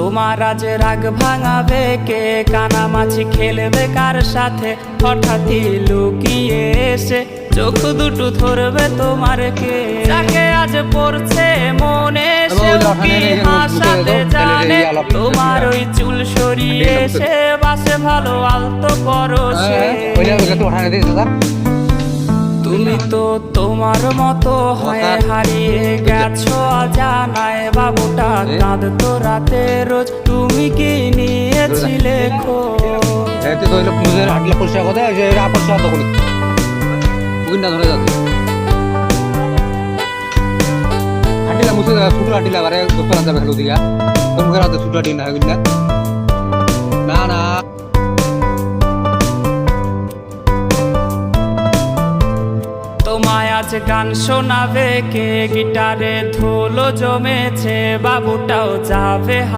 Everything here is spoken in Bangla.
তোমার আজ রাগ ভাঙাবে কে, কানামাছি খেলবে কার সাথে, হঠাৎই লুকিয়ে এসে চোখ দুটো ধরবে তোমার কে, যাকে আজ পড়ছে মনে সেও কি হাসাতে জানে, তোমার ওই চুল সরিয়ে সে বাসে ভালো আলতো পরশে। তুমি তো তোমার মতো হয়ে হারিয়ে গেছো অজানায়, বাবুটা কাঁদতো রাতে রোজ, তুমি কি নিয়েছিলে না না তোমায় আজ গান শোনাবে কে, গিটারে ধুলো জমেছে, বাবুটাও যাবে।